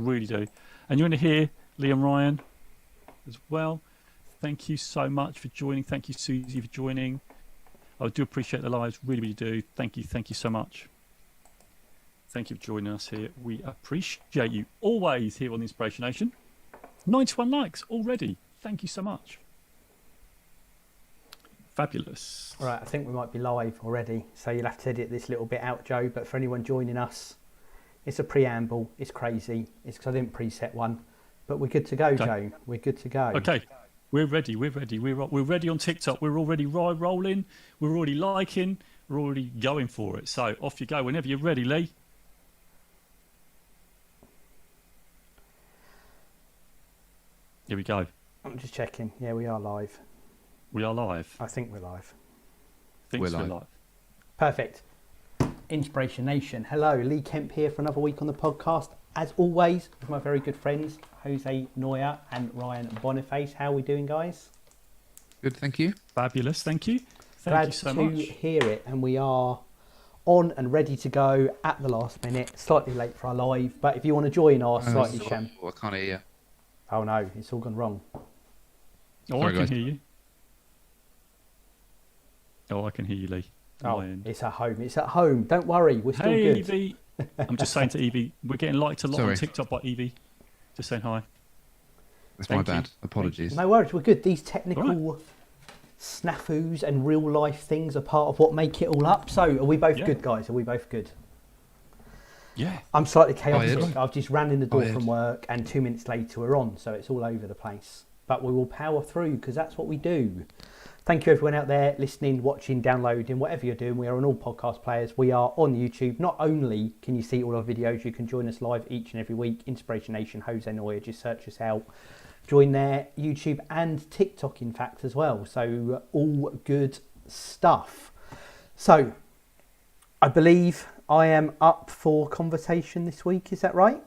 Really do. And you're going to hear Liam Ryan as well. Thank you so much for joining. Thank you, Susie, for joining. I do appreciate the lives. Really, really do. Thank you. Thank you so much. Thank you for joining us here. We appreciate you always here on the Inspiration Nation. 91 likes already. Thank you so much. Fabulous. All right, I think we might be live already, so you'll have to edit this little bit out, Joe. But for anyone joining us, it's a preamble. It's crazy. It's because I didn't preset one. But we're good to go, Joe. We're good to go. Okay. We're ready. We're ready. We're ready on TikTok. We're already rolling. We're already liking. We're already going for it. So off you go whenever you're ready, Lee. Here we go. I'm just checking. Yeah, we are live. We are live. I think we're live. We're live. Perfect. Inspiration Nation. Hello, Lee Kemp here for another week on the podcast. As always, with my very good friends, Jose Noya and Ryan Boniface. How are we doing, guys? Good, thank you. Fabulous, thank you. Glad you so to much. hear it. And we are on and ready to go at the last minute. Slightly late for our live, but if you want to join our slightly sham. I can't hear you. Oh no, it's all gone wrong. Oh, Sorry, I can guys. hear you. Oh, I can hear you, Lee. Oh, it's at home. It's at home. Don't worry, we're still Hey, good. Evie. I'm just saying to Evie, we're getting liked a lot on Sorry. TikTok by Evie. Just saying hi. That's Thank my you. bad. Apologies. No worries, we're good. These technical snafus and real life things are part of what make it all up. So are we both good, guys? Are we both good? Yeah. I'm slightly chaotic. Tired. I've just ran in the door Tired. from work and 2 minutes later we're on. So it's all over the place. But we will power through because that's what we do. Thank you everyone out there listening, watching, downloading, whatever you're doing. We are on all podcast players. We are on YouTube. Not only can you see all our videos, you can join us live each and every week. Inspiration Nation, Jose Noya, just search us out. Join there, YouTube and TikTok in fact as well. So all good stuff. So I believe I am up for conversation this week. Is that right?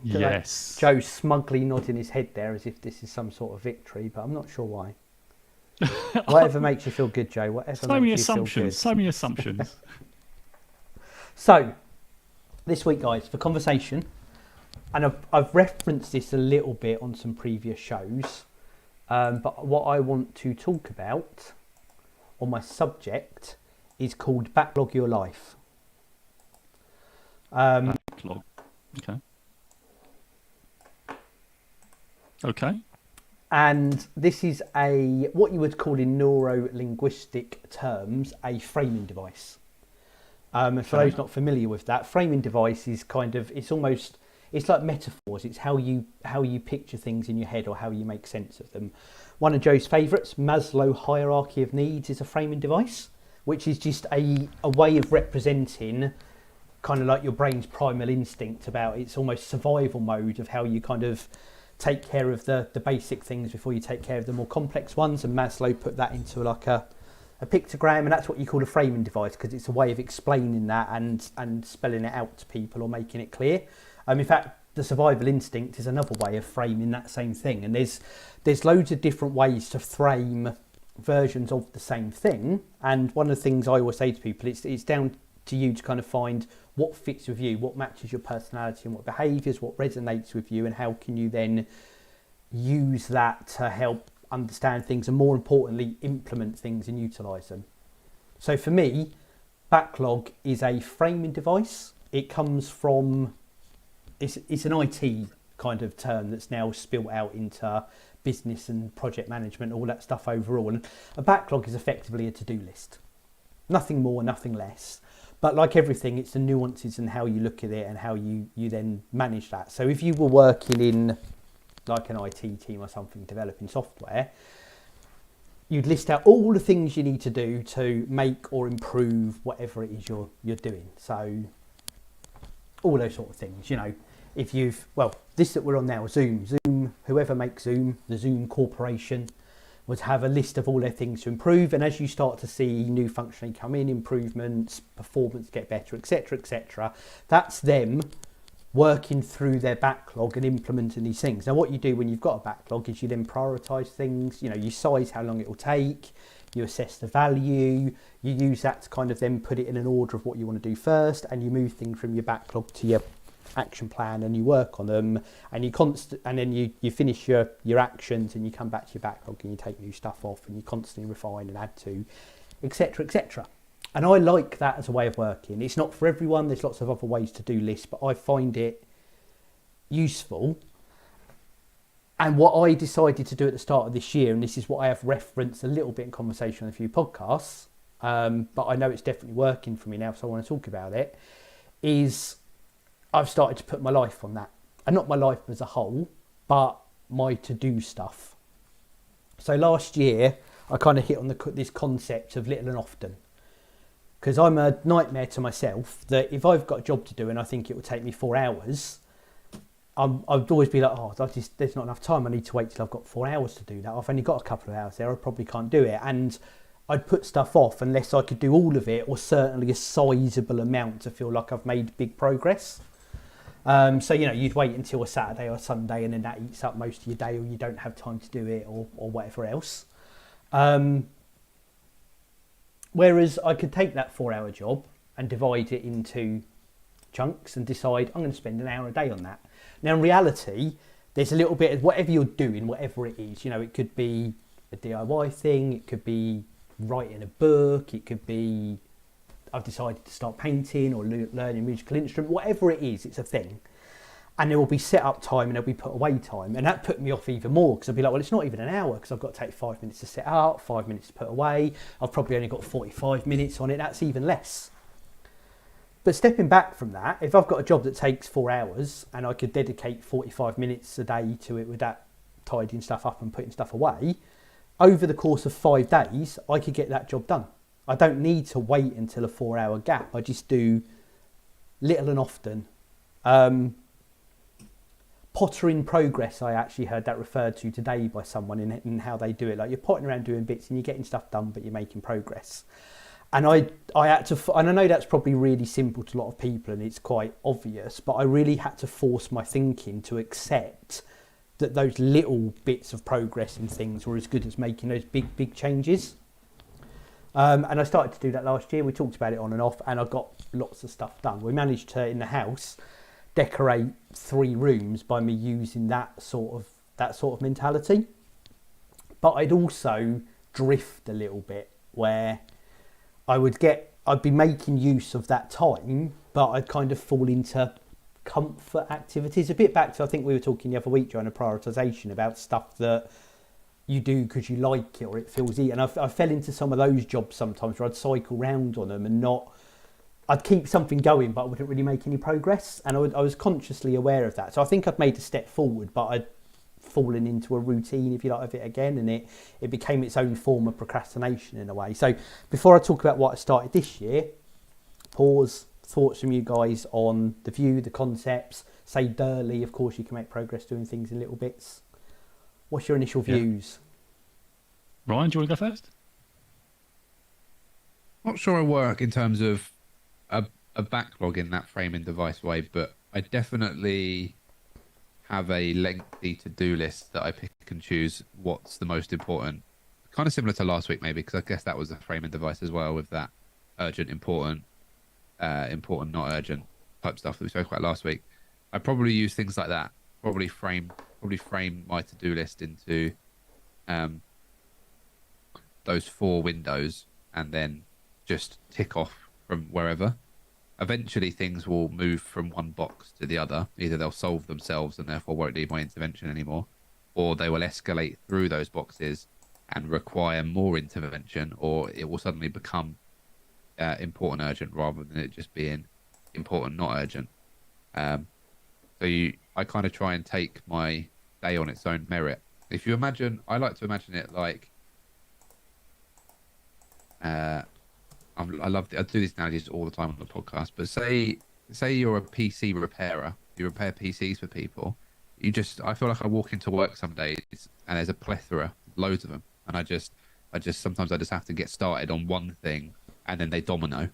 Yes. Joe's smugly nodding his head there as if this is some sort of victory, but I'm not sure why. Whatever makes you feel good, Joe. Whatever So makes many you assumptions. feel good. So many assumptions. So, this week, guys, for conversation, and I've referenced this a little bit on some previous shows, but what I want to talk about on my subject is called Backlog Your Life. Backlog. Okay. Okay. And this is what you would call in neuro-linguistic terms, a framing device. And for those not familiar with that, framing device is it's like metaphors. It's how you picture things in your head or how you make sense of them. One of Joe's favourites, Maslow hierarchy of needs, is a framing device, which is just a way of representing kind of like your brain's primal instinct about its almost survival mode of how you kind of take care of the basic things before you take care of the more complex ones. And Maslow put that into like a pictogram, and that's what you call a framing device because it's a way of explaining that and spelling it out to people or making it clear. In fact, the survival instinct is another way of framing that same thing. And there's loads of different ways to frame versions of the same thing. And one of the things I always say to people, it's down to you to kind of find what fits with you, what matches your personality and what behaviours, what resonates with you, and how can you then use that to help understand things and, more importantly, implement things and utilise them. So for me, Backlog is a framing device. It comes from, it's an IT kind of term that's now spilt out into business and project management, all that stuff overall. And a backlog is effectively a to-do list. Nothing more, nothing less. But like everything, it's the nuances and how you look at it and how you then manage that. So if you were working in like an IT team or something developing software, you'd list out all the things you need to do to make or improve whatever it is you're doing. So all those sort of things, if this that we're on now, Zoom, whoever makes Zoom, the Zoom Corporation, would have a list of all their things to improve. And as you start to see new functionality come in, improvements, performance get better, etc., that's them working through their backlog and implementing these things. Now, what you do when you've got a backlog is you then prioritise things. You size how long it will take, you assess the value, you use that to kind of then put it in an order of what you want to do first, and you move things from your backlog to your action plan and you work on them and and then you finish your actions and you come back to your backlog and you take new stuff off and you constantly refine and add to, etc., etc. And I like that as a way of working. It's not for everyone. There's lots of other ways to do lists, but I find it useful. And what I decided to do at the start of this year, and this is what I have referenced a little bit in conversation on a few podcasts, but I know it's definitely working for me now, so I want to talk about it, is I've started to put my life on that. And not my life as a whole, but my to-do stuff. So last year, I kind of hit on this concept of little and often. Because I'm a nightmare to myself that if I've got a job to do and I think it will take me 4 hours, I'd always be like, there's not enough time. I need to wait till I've got 4 hours to do that. I've only got a couple of hours there. I probably can't do it. And I'd put stuff off unless I could do all of it or certainly a sizable amount to feel like I've made big progress. So, you'd wait until a Saturday or Sunday and then that eats up most of your day or you don't have time to do it or whatever else. Whereas I could take that 4-hour job and divide it into chunks and decide I'm going to spend an hour a day on that. Now, in reality, there's a little bit of whatever you're doing, whatever it is. It could be a DIY thing. It could be writing a book. It could be I've decided to start painting or learning a musical instrument. Whatever it is, it's a thing. And there will be set up time and there'll be put away time. And that put me off even more because I'd be like, well, it's not even an hour because I've got to take 5 minutes to set up, 5 minutes to put away. I've probably only got 45 minutes on it. That's even less. But stepping back from that, if I've got a job that takes 4 hours and I could dedicate 45 minutes a day to it with that tidying stuff up and putting stuff away, over the course of 5 days, I could get that job done. I don't need to wait until a 4-hour gap. I just do little and often. Potter in progress, I actually heard that referred to today by someone in how they do it. Like you're potting around doing bits and you're getting stuff done, but you're making progress. And I had to, and I know that's probably really simple to a lot of people and it's quite obvious, but I really had to force my thinking to accept that those little bits of progress and things were as good as making those big changes. And I started to do that last year. We talked about it on and off and I got lots of stuff done. We managed to, in the house, decorate 3 rooms by me using that sort of mentality. But I'd also drift a little bit where I'd be making use of that time, but I'd kind of fall into comfort activities. A bit back to, I think we were talking the other week during a prioritisation about stuff that you do because you like it or it feels easy. And I fell into some of those jobs sometimes where I'd cycle round on them and I'd keep something going, but I wouldn't really make any progress. And I was consciously aware of that. So I think I'd made a step forward, but I'd fallen into a routine, if you like, of it again. And it became its own form of procrastination in a way. So before I talk about what I started this year, pause, thoughts from you guys on the view, the concepts. Say Durley, of course, you can make progress doing things in little bits. What's your initial views? Ryan, do you want to go first? Not sure I work in terms of a backlog in that framing device way, but I definitely have a lengthy to-do list that I pick and choose what's the most important. Kind of similar to last week, maybe, because I guess that was a framing device as well with that urgent, important, not urgent type stuff that we spoke about last week. I probably use things like that. Probably frame my to-do list into those 4 windows and then just tick off from wherever. Eventually things will move from one box to the other. Either they'll solve themselves and therefore won't need my intervention anymore, or they will escalate through those boxes and require more intervention, or it will suddenly become important urgent rather than it just being important not urgent. I kind of try and take my day on its own merit. If you imagine, I like to imagine it like I do these analogies all the time on the podcast, but say you're a PC repairer, you repair PCs for people. I feel like I walk into work some days and there's a plethora, loads of them, and I just sometimes I just have to get started on one thing and then they domino.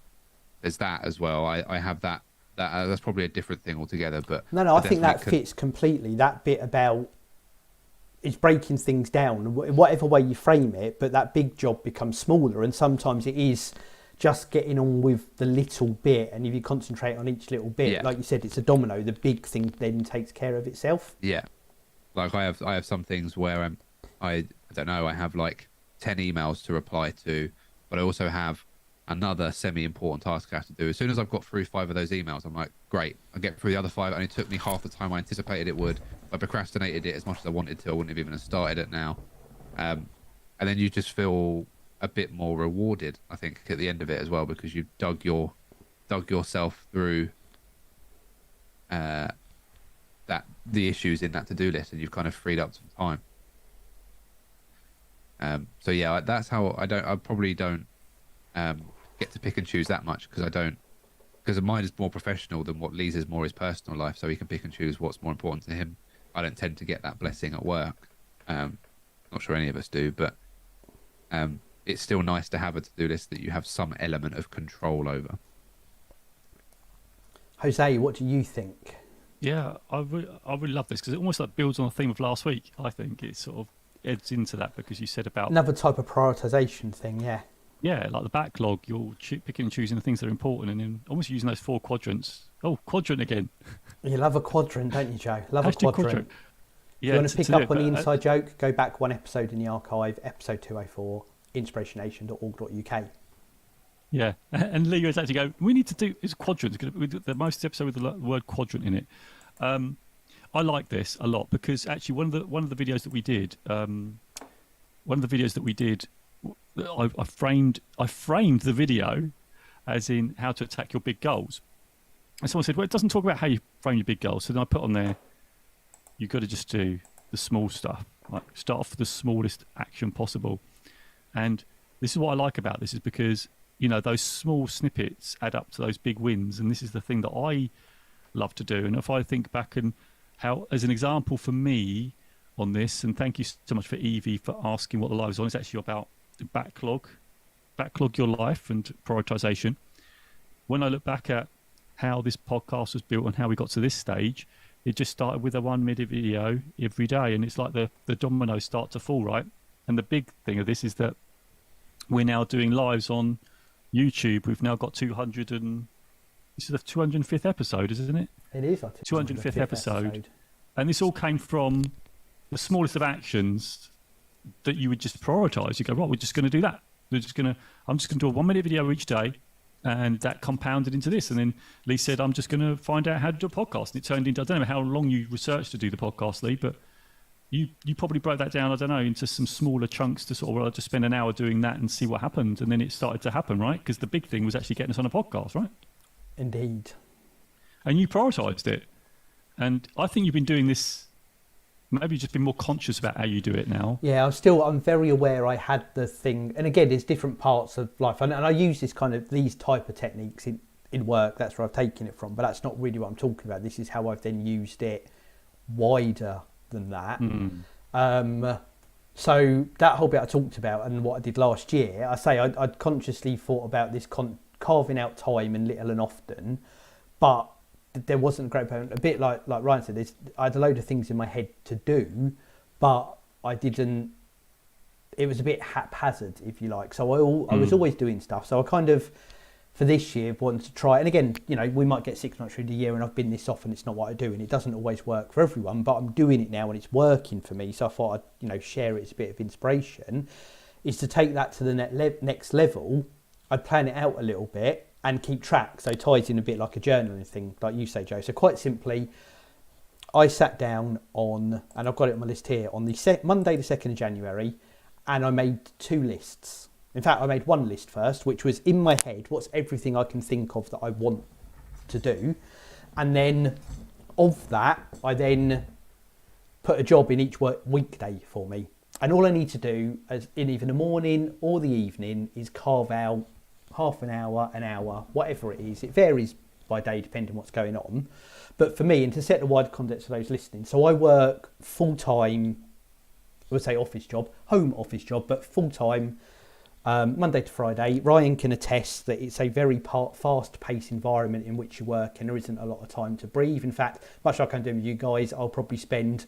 There's that as well. I have that. That's probably a different thing altogether, but no, I think that fits completely. That bit about it's breaking things down, whatever way you frame it, but that big job becomes smaller, and sometimes it is just getting on with the little bit, and if you concentrate on each little bit, like you said, it's a domino. The big thing then takes care of itself. Yeah, like I have some things where I don't know, I have like 10 emails to reply to, but I also have another semi-important task I have to do. As soon as I've got through 5 of those emails, I'm like, great, I'll get through the other 5. It only took me half the time I anticipated it would. I procrastinated it as much as I wanted to. I wouldn't have even started it now. And then you just feel a bit more rewarded, I think, at the end of it as well, because you've dug yourself through the issues in that to-do list, and you've kind of freed up some time. So yeah, that's how I probably don't get to pick and choose that much, because mine is more professional than what Lee's is more his personal life, so he can pick and choose what's more important to him. I don't tend to get that blessing at work. Not sure any of us do, but it's still nice to have a to-do list that you have some element of control over. Jose, what do you think? Yeah, I really love this because it almost like builds on the theme of last week. I think it sort of adds into that because you said about another type of prioritization thing. Yeah, like the backlog, you're picking and choosing the things that are important, and then almost using those 4 quadrants. Oh, quadrant again. You love a quadrant, don't you, Joe? Love a quadrant. Yeah, if you want to pick up on the inside joke, go back 1 episode in the archive, episode 204, inspirationnation.org.uk. Yeah, and Lee was actually go, we need to do, it's quadrants, the most episode with the word quadrant in it. I like this a lot because actually one of the videos that we did, I framed the video as in how to attack your big goals. And someone said, well, it doesn't talk about how you frame your big goals. So then I put on there, you've got to just do the small stuff. Like start off with the smallest action possible. And this is what I like about this is because, you know, those small snippets add up to those big wins. And this is the thing that I love to do. And if I think back and how, as an example for me on this, and thank you so much for Evie for asking what the live is on, it's actually about backlog your life and prioritization. When I look back at how this podcast was built and how we got to this stage, it just started with a 1-minute video every day, and it's like the dominoes start to fall, right? And the big thing of this is that we're now doing lives on YouTube. We've now got 200 and this is the 205th episode, isn't it? It is our 205th episode. And this all came from the smallest of actions that you would just prioritize. You go, right, we're just going to do that. I'm just going to do a 1-minute video each day, and that compounded into this. And then Lee said, I'm just going to find out how to do a podcast. And it turned into, I don't know how long you researched to do the podcast, Lee, but you probably broke that down, I don't know, into some smaller chunks to sort of, well, I'll just spend an hour doing that and see what happened. And then it started to happen, right? Because the big thing was actually getting us on a podcast, right? Indeed. And you prioritized it. And I think you've been doing this, maybe you've just been more conscious about how you do it now. Yeah, I'm very aware I had the thing. And again, there's different parts of life. And I use these type of techniques in work. That's where I've taken it from. But that's not really what I'm talking about. This is how I've then used it wider than that. So that whole bit I talked about and what I did last year, I'd consciously thought about this carving out time and little and often, but there wasn't a great point. A bit like Ryan said, I had a load of things in my head to do, but I didn't. It was a bit haphazard, if you like. So I was always doing stuff. So I kind of, for this year, wanted to try. And again, you know, we might get 6 months through the year and I've been this off and it's not what I do, and it doesn't always work for everyone. But I'm doing it now and it's working for me. So I thought I'd share it as a bit of inspiration. Is to take that to the next level. I'd plan it out a little bit and keep track. So it ties in a bit like a journaling thing, like you say, Joe. So quite simply, I sat down and I've got it on my list here, on the Monday the 2nd of January, and I made 2 lists. In fact, I made 1 list first, which was in my head, what's everything I can think of that I want to do. And then of that, I then put a job in each weekday for me. And all I need to do, in either the morning or the evening, is carve out half an hour, whatever it is. It varies by day depending on what's going on. But for me, and to set the wide context for those listening, so I work full-time, I would say home office job, but full-time, Monday to Friday. Ryan can attest that it's a very fast-paced environment in which you work, and there isn't a lot of time to breathe. In fact, much like I'm doing with you guys, I'll probably spend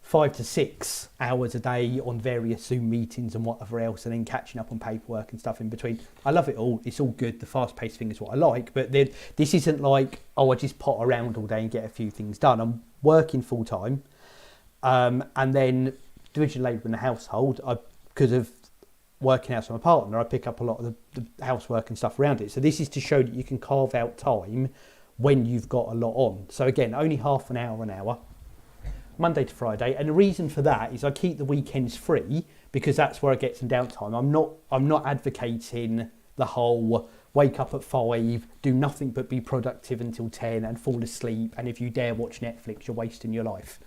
5 to 6 hours a day on various Zoom meetings and whatever else, and then catching up on paperwork and stuff in between. I love it all. It's all good. The fast-paced thing is what I like, but this isn't like, oh, I just pot around all day and get a few things done. I'm working full-time, and then division of labour in the household, because of working out with my partner, I pick up a lot of the housework and stuff around it. So this is to show that you can carve out time when you've got a lot on. So again, only half an hour, Monday to Friday. And the reason for that is I keep the weekends free because that's where I get some downtime. I'm not advocating the whole wake up at 5, do nothing but be productive until 10 and fall asleep. And if you dare watch Netflix, you're wasting your life.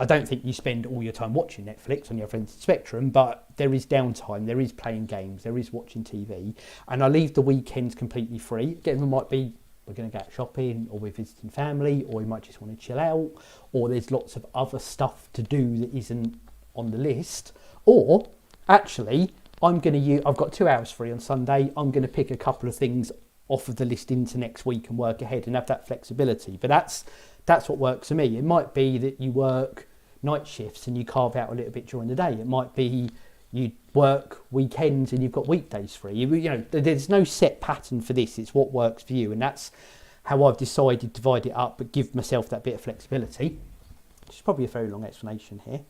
I don't think you spend all your time watching Netflix on your friend's spectrum, but there is downtime, there is playing games, there is watching TV. And I leave the weekends completely free. Again, it might be we're going to go out shopping, or we're visiting family, or we might just want to chill out, or there's lots of other stuff to do that isn't on the list. Or actually, I've got 2 hours free on Sunday. I'm going to pick a couple of things off of the list into next week and work ahead and have that flexibility. But that's what works for me. It might be that you work night shifts and you carve out a little bit during the day. It might be you work weekends and you've got weekdays free. You know, there's no set pattern for this. It's what works for you, and that's how I've decided to divide it up, but give myself that bit of flexibility. Which is probably a very long explanation here,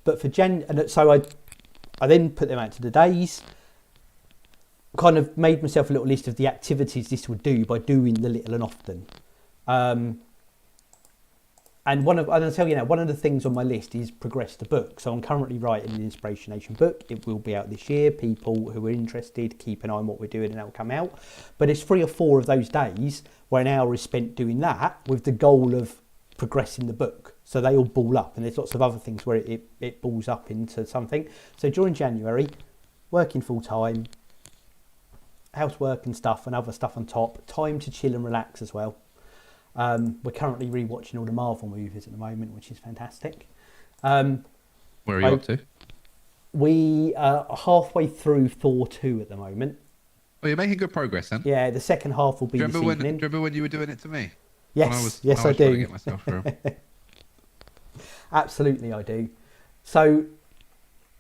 but for so I then put them out to the days. Kind of made myself a little list of the activities this would do by doing the little and often. And I'll tell you now, one of the things on my list is progress the book. So I'm currently writing an Inspiration book. It will be out this year. People who are interested, keep an eye on what we're doing and that will come out. But it's 3 or 4 of those days where an hour is spent doing that with the goal of progressing the book. So they all ball up, and there's lots of other things where it balls up into something. So during January, working full time, housework and stuff and other stuff on top, time to chill and relax as well. We're currently rewatching all the Marvel movies at the moment, which is fantastic. Where are you up to? We are halfway through Thor 2 at the moment. Oh, you're making good progress then. Yeah, the second half will be this evening. Do you remember when you were doing it to me? Yes, I trying do. to get myself through. Absolutely, I do. So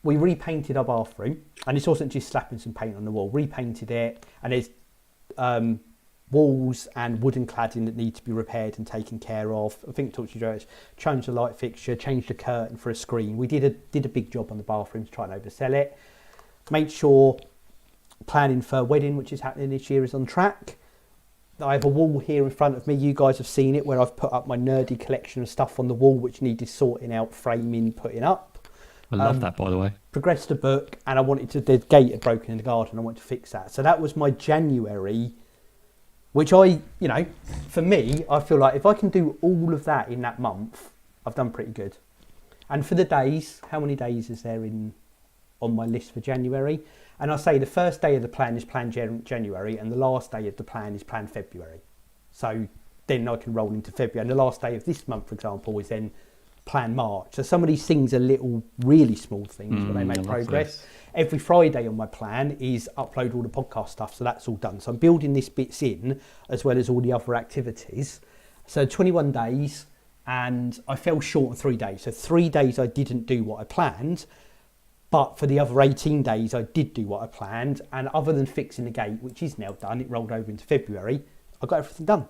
we repainted our bathroom, and it wasn't just slapping some paint on the wall. Repainted it, and there's walls and wooden cladding that need to be repaired and taken care of. I think talked to you about changed the light fixture, changed the curtain for a screen. We did a big job on the bathroom to try and oversell it. Made sure planning for a wedding, which is happening this year, is on track. I have a wall here in front of me. You guys have seen it, where I've put up my nerdy collection of stuff on the wall, which needed sorting out, framing, putting up. I love that, by the way. Progressed the book, and the gate had broken in the garden. I wanted to fix that. So that was my January, which for me, I feel like if I can do all of that in that month, I've done pretty good. And for the days, how many days is there on my list for January? And I say the first day of the plan is planned January, and the last day of the plan is planned February. So then I can roll into February. And the last day of this month, for example, is then plan March. So some of these things are little, really small things, but they make progress. Every Friday on my plan is upload all the podcast stuff. So that's all done. So I'm building this bits in as well as all the other activities. So 21 days, and I fell short on 3 days. So 3 days I didn't do what I planned. But for the other 18 days, I did do what I planned. And other than fixing the gate, which is now done, it rolled over into February, I got everything done.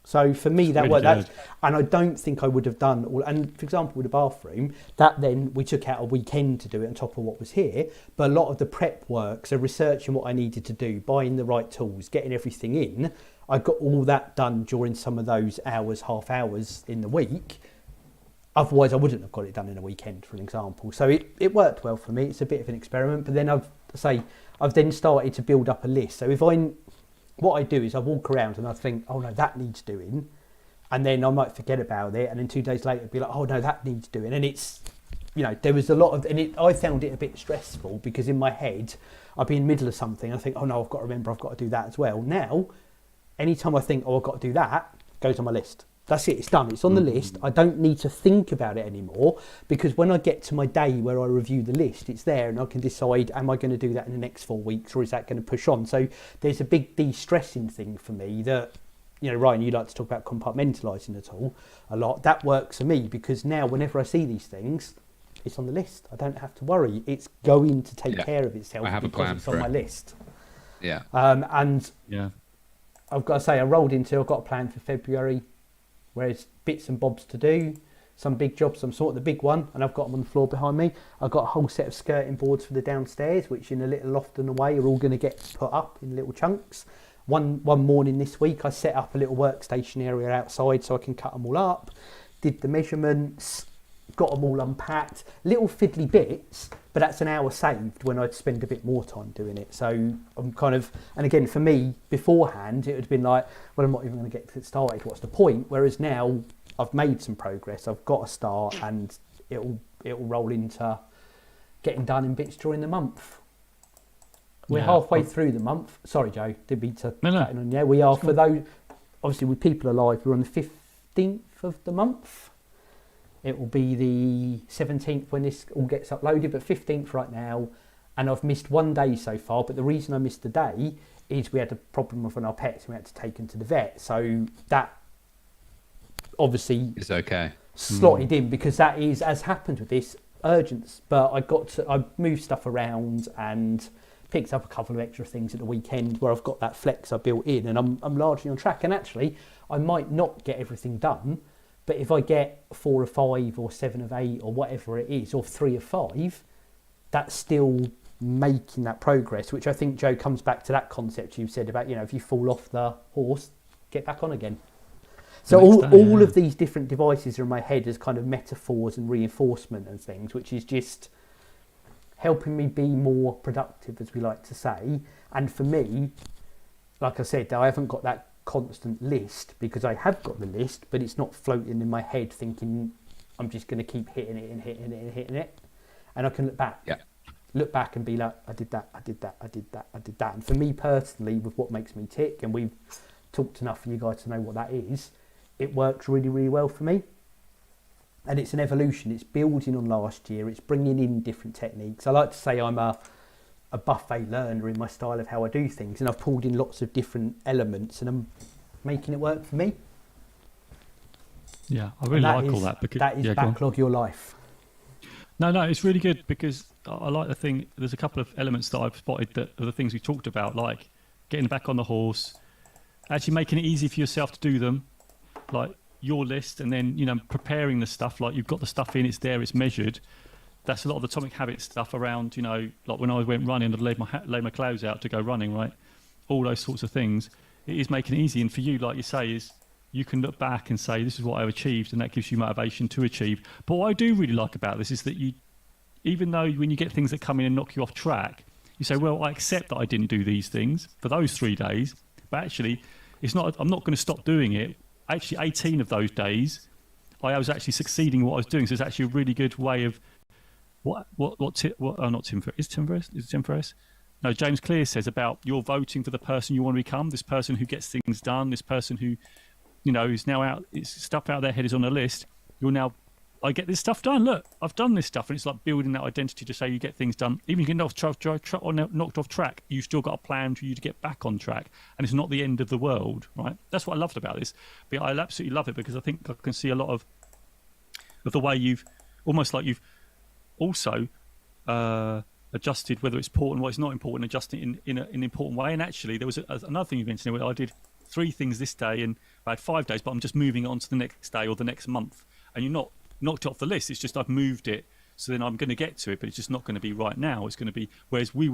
So for me, that worked. And I don't think I would have done all. And for example, with the bathroom, that then we took out a weekend to do it on top of what was here. But a lot of the prep work, so researching what I needed to do, buying the right tools, getting everything in, I got all that done during some of those hours, half hours in the week. Otherwise, I wouldn't have got it done in a weekend, for an example. So it worked well for me. It's a bit of an experiment. But then I've then started to build up a list. So what I do is I walk around and I think, oh no, that needs doing. And then I might forget about it. And then 2 days later, be like, oh no, that needs doing. And it's, there was a lot of, I found it a bit stressful because in my head, I'd be in the middle of something. I think, oh no, I've got to remember, I've got to do that as well. Now, anytime I think, oh, I've got to do that, it goes on my list. That's it, it's done, it's on the list. I don't need to think about it anymore because when I get to my day where I review the list, it's there and I can decide, am I going to do that in the next 4 weeks or is that going to push on? So there's a big de-stressing thing for me that Ryan, you like to talk about compartmentalising at all a lot. That works for me because now whenever I see these things, it's on the list. I don't have to worry. It's going to take care of itself because it's on my list. Yeah. And Yeah. I've got to say, I've got a plan for February, where it's bits and bobs to do. Some big jobs, some sort of the big one, and I've got them on the floor behind me. I've got a whole set of skirting boards for the downstairs, which in a little loft and away are all going to get put up in little chunks. One morning this week, I set up a little workstation area outside so I can cut them all up. Did the measurements, got them all unpacked. Little fiddly bits, but that's an hour saved when I'd spend a bit more time doing it. So I'm kind of, and again, for me, beforehand, it would have been like, well, I'm not even going to get started. What's the point? Whereas now, I've made some progress. I've got a start, and it'll roll into getting done in bits during the month. We're halfway through the month. Sorry, Joe, did be to chatting on. Yeah, we are for those. Obviously, with people alive, we're on the 15th of the month. It will be the 17th when this all gets uploaded, but 15th right now. And I've missed one day so far. But the reason I missed the day is we had a problem with one of our pets, and we had to take him to the vet. So that obviously it's okay. Slotted in because that is, as happened with this, urgent. But I moved stuff around and picked up a couple of extra things at the weekend where I've got that flex I built in, and I'm largely on track. And actually, I might not get everything done, but if I get 4 of 5 or 7 of 8 or whatever it is, or 3 of 5, that's still making that progress, which I think, Joe, comes back to that concept you've said about, if you fall off the horse, get back on again. So all of these different devices are in my head as kind of metaphors and reinforcement and things, which is just helping me be more productive, as we like to say. And for me, like I said, I haven't got that constant list because I have got the list, but it's not floating in my head thinking I'm just going to keep hitting it and hitting it and hitting it. And I can look back and be like, I did that. And for me personally, with what makes me tick, and we've talked enough for you guys to know what that is, it works really, really well for me. And it's an evolution. It's building on last year. It's bringing in different techniques. I like to say I'm a buffet learner in my style of how I do things, and I've pulled in lots of different elements, and I'm making it work for me. Yeah, I really like all that because that is Backlog Your Life. No, it's really good because I like the thing. There's a couple of elements that I've spotted that are the things we talked about, like getting back on the horse, actually making it easy for yourself to do them, like your list, and then preparing the stuff, like you've got the stuff in, it's there, it's measured. That's a lot of the Atomic Habits stuff around, like when I went running, I'd lay my clothes out to go running, right? All those sorts of things. It is making it easy, and for you, like you say, is you can look back and say, this is what I've achieved, and that gives you motivation to achieve. But what I do really like about this is that you, even though when you get things that come in and knock you off track, you say, well, I accept that I didn't do these things for those 3 days, but actually, I'm not going to stop doing it. Actually, 18 of those days, I was actually succeeding in what I was doing. So it's actually a really good way of not Tim Ferriss. Is it Tim Ferriss? No, James Clear says about you're voting for the person you want to become, this person who gets things done, this person who, is now out, it's stuff out their head is on a list. I get this stuff done. Look, I've done this stuff. And it's like building that identity to say you get things done. Even if you get knocked off track, you've still got a plan for you to get back on track. And it's not the end of the world, right? That's what I loved about this. But I absolutely love it because I think I can see a lot of the way you've also adjusted whether it's important, what it's not important, adjusting in an important way. And actually, there was another thing you mentioned where I did 3 things this day and I had 5 days, but I'm just moving on to the next day or the next month. And you're not knocked off the list. It's just I've moved it, so then I'm going to get to it, but it's just not going to be right now. It's going to be, whereas we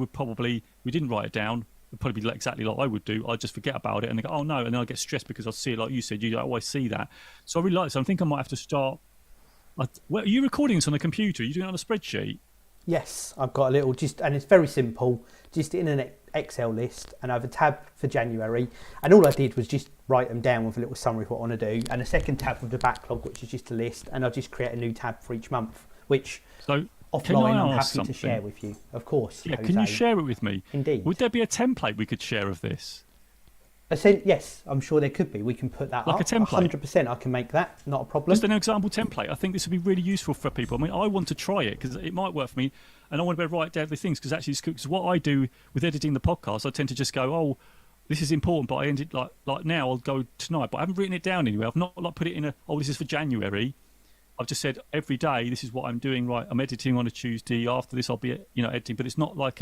didn't write it down. It'd probably be exactly like I would do. I'd just forget about it and I go, oh no, and then I get stressed because I see it, like you said, you always see that. So I really like this. I think I might have to start. Are you recording this on a computer? Are you doing it on a spreadsheet? Yes, I've got a little and it's very simple, just in an Excel list, and I have a tab for January, and all I did was just write them down with a little summary of what I want to do, and a second tab with the backlog, which is just a list, and I'll just create a new tab for each month, which offline I'm happy to share with you, of course. Yeah, Jose. Can you share it with me? Indeed. Would there be a template we could share of this? Yes, I'm sure there could be. We can put that like up. A template. 100%, I can make that. Not a problem. Just an example template. I think this would be really useful for people. I mean, I want to try it because it might work for me, and I want to be able to write down the things because actually, because what I do with editing the podcast, I tend to just go, this is important, but I ended like now I'll go tonight, but I haven't written it down anywhere. I've not like put it in a, oh, this is for January. I've just said every day, this is what I'm doing, right? I'm editing on a Tuesday. After this, I'll be, editing, but it's not like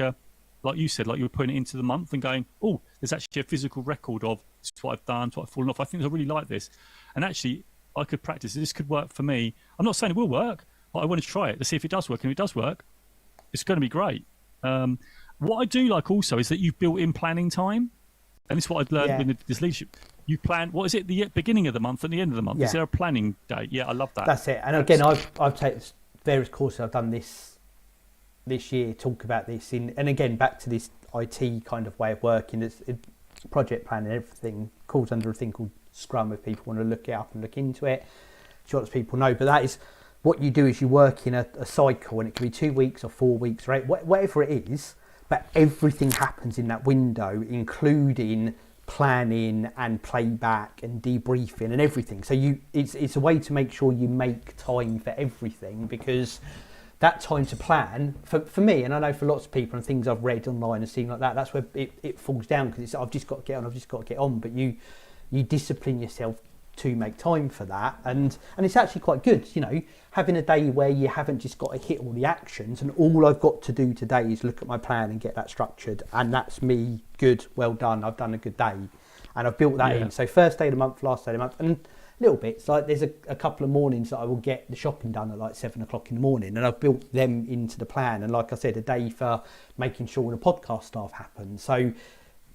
like you said, like you were putting it into the month and going, oh, there's actually a physical record of this is what I've done, what I've fallen off. I think I really like this. And actually, I could practice. This could work for me. I'm not saying it will work, but I want to try it to see if it does work. And if it does work, it's going to be great. What I do like also is that you've built in planning time. And this is what I've learned with this leadership. You plan, what is it, the beginning of the month and the end of the month? Yeah. Is there a planning date? Yeah, I love that. That's it. And again, I've taken various courses I've done this year, talk about this. And again, back to this IT kind of way of working, it's project planning, everything calls under a thing called Scrum if people want to look it up and look into it. Sure, as people know, but that is what you do is you work in a cycle, and it can be 2 weeks or 4 weeks, right? Whatever it is, but everything happens in that window, including planning and playback and debriefing and everything. So it's a way to make sure you make time for everything, because that time to plan for me, and I know for lots of people and things I've read online and seen like that, that's where it falls down, because I've just got to get on, but you discipline yourself to make time for that, and it's actually quite good, having a day where you haven't just got to hit all the actions and all I've got to do today is look at my plan and get that structured, and that's me. Good, well done, I've done a good day, and I've built that in. So first day of the month, last day of the month, and little bits like there's a couple of mornings that I will get the shopping done at like 7 o'clock in the morning, and I've built them into the plan. And like I said, a day for making sure the podcast stuff happens. So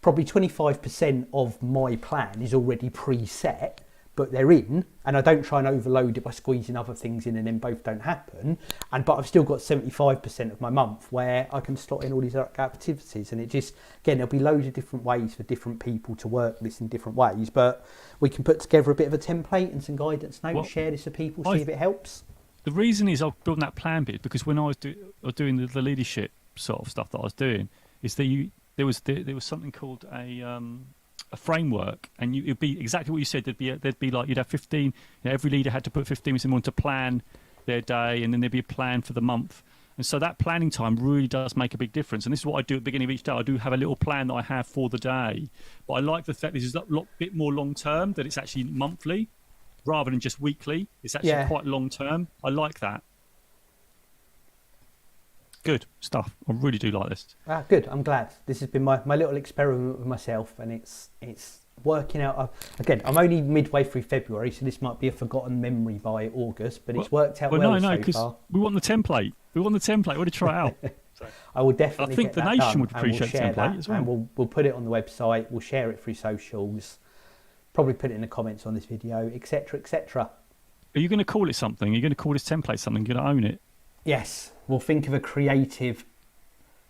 probably 25% of my plan is already preset, but they're in, and I don't try and overload it by squeezing other things in and then both don't happen. But I've still got 75% of my month where I can slot in all these activities, and it just, again, there'll be loads of different ways for different people to work this in different ways, but we can put together a bit of a template and some guidance notes, share this with people, see if it helps. The reason is I've built that plan bit because when I was doing the leadership sort of stuff that I was doing, is that there was something called a framework, and it'd be exactly what you said. There'd be like, you'd have 15. Every leader had to put 15 minutes in one to plan their day, and then there'd be a plan for the month. And so that planning time really does make a big difference. And this is what I do at the beginning of each day. I do have a little plan that I have for the day, but I like the fact this is a bit more long term, that it's actually monthly rather than just weekly. It's actually quite long term. I like that. Good stuff. I really do like this. Good. I'm glad. This has been my little experiment with myself, and it's working out. Again, I'm only midway through February, so this might be a forgotten memory by August, but it's worked out well no, so because far. we want the template. We want the template. We want to try it out. So, I will definitely. I think get the that nation done, would appreciate the template as well. And we'll put it on the website. We'll share it through socials. Probably put it in the comments on this video, etc., etc. Are you going to call it something? Are you going to call this template something? You're going to own it? Yes, we'll think of a creative,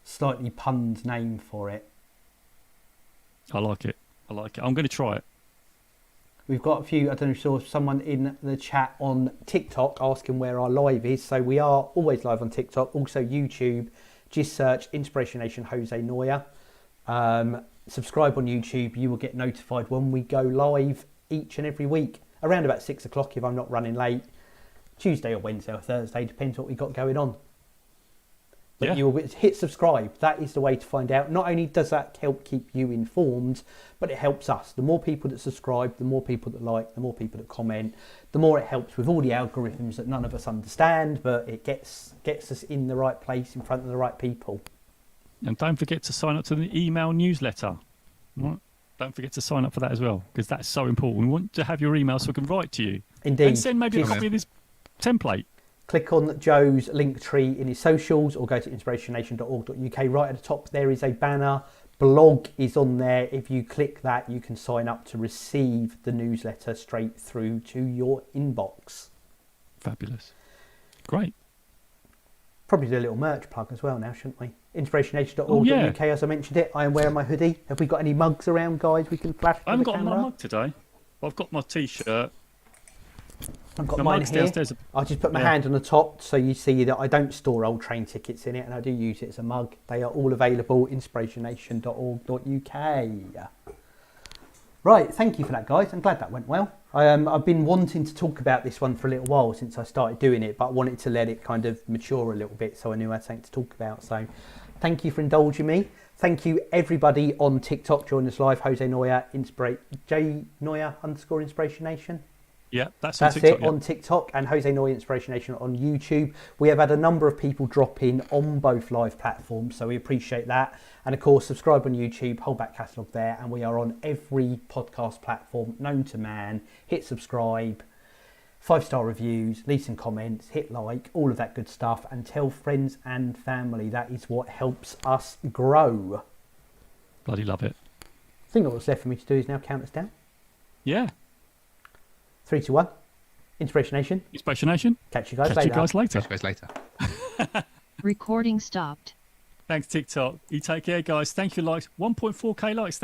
slightly punned name for it. I like it. I'm going to try it. We've got a few, I don't know if you saw someone in the chat on TikTok asking where our live is. So we are always live on TikTok, also YouTube. Just search Inspiration Nation Jose Noya. Subscribe on YouTube. You will get notified when we go live each and every week, around about 6 o'clock if I'm not running late. Tuesday or Wednesday or Thursday, depends what we got going on. But you will hit subscribe. That is the way to find out. Not only does that help keep you informed, but it helps us. The more people that subscribe, the more people that like, the more people that comment, the more it helps with all the algorithms that none of us understand, but it gets us in the right place, in front of the right people. And don't forget to sign up to the email newsletter. Right? Don't forget to sign up for that as well, because that's so important. We want to have your email so we can write to you. Indeed. And send maybe a copy of this template. Click on Joe's link tree in his socials, or go to inspirationnation.org.uk. Right at the top there is a banner. Blog is on there. If you click that, you can sign up to receive the newsletter straight through to your inbox. Fabulous. Great. Probably do a little merch plug as well now, shouldn't we? Inspirationnation.org.uk, as I mentioned it. I am wearing my hoodie. Have we got any mugs around, guys? We can flash. I haven't got my mug today. I've got my t-shirt. I've got mine here. I just put my hand on the top so you see that I don't store old train tickets in it, and I do use it as a mug. They are all available, inspirationnation.org.uk. Right, thank you for that, guys. I'm glad that went well. I've been wanting to talk about this one for a little while since I started doing it, but I wanted to let it kind of mature a little bit so I knew I had something to talk about. So thank you for indulging me. Thank you, everybody on TikTok. Join us live. Jose Noya, J Noya _Inspiration Nation. Yeah, that's on That's TikTok. it on TikTok, and Jose Noya Inspiration Nation on YouTube. We have had a number of people drop in on both live platforms, so we appreciate that. And of course, subscribe on YouTube, hold back catalogue there, and we are on every podcast platform known to man. Hit subscribe, 5-star reviews, leave some comments, hit like, all of that good stuff, and tell friends and family. That is what helps us grow. Bloody love it. I think all that's left for me to do is now count us down. Yeah. 3, 2, 1. Inspiration Nation. Inspiration Nation. Catch you guys Catch later. you guys later. Catch you guys later. Recording stopped. Thanks, TikTok. You take care, guys. Thank you, likes. 1.4k likes.